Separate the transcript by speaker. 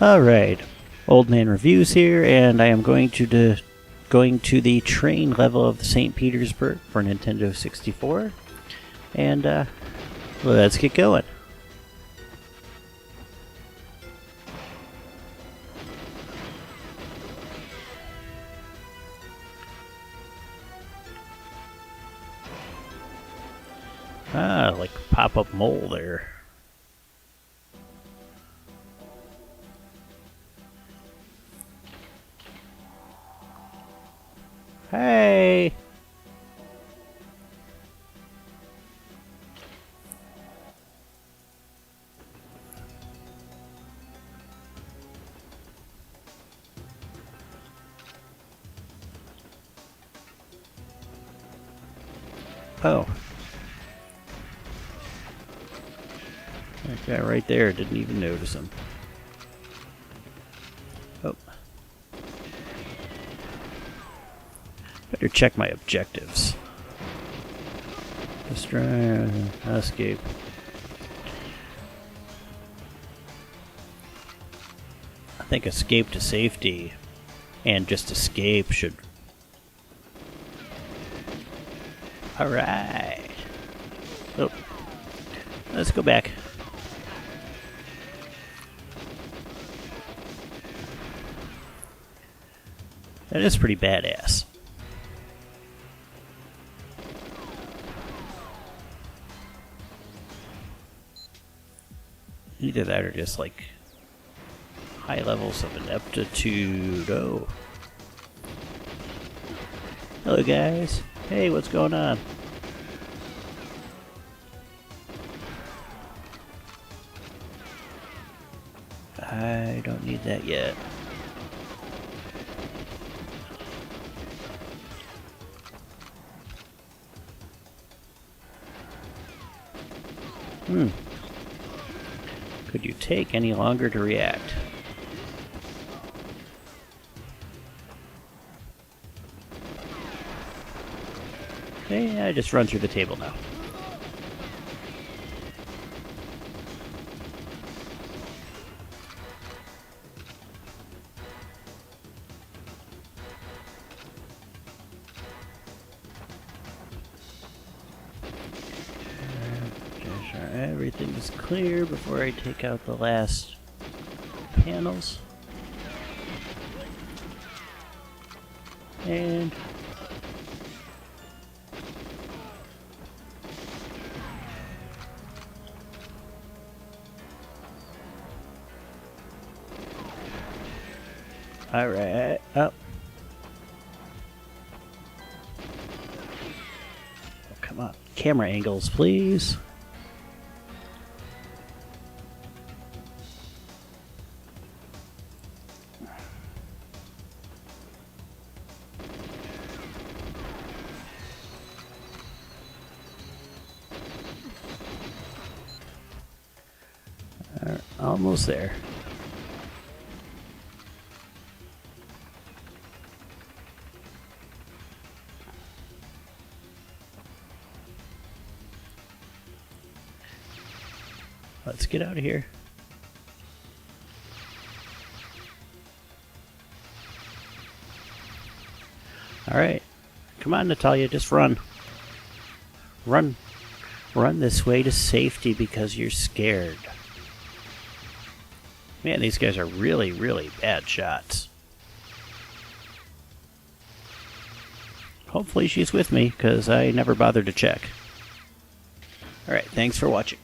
Speaker 1: Alright, Old Man Reviews here, and I am going to the train level of St. Petersburg for Nintendo 64, and let's get going. Ah, like pop-up mole there. Hey! Oh. That guy right there, didn't even notice him. Oh. Better check my objectives. Destroy, escape. I think escape to safety and just escape should... Alright. Oh. Let's go back. That is pretty badass. Either that or just like high levels of ineptitude. Oh. Hello guys. Hey, what's going on? I don't need that yet. Could you take any longer to react? Okay, I just run through the table now. Everything is clear before I take out the last panels. And alright, up. Oh, come on. Camera angles, please. Almost there. Let's get out of here. Alright. Come on, Natalia, just run. Run. Run this way to safety because you're scared. Man, these guys are really, really bad shots. Hopefully she's with me, because I never bothered to check. Alright, thanks for watching.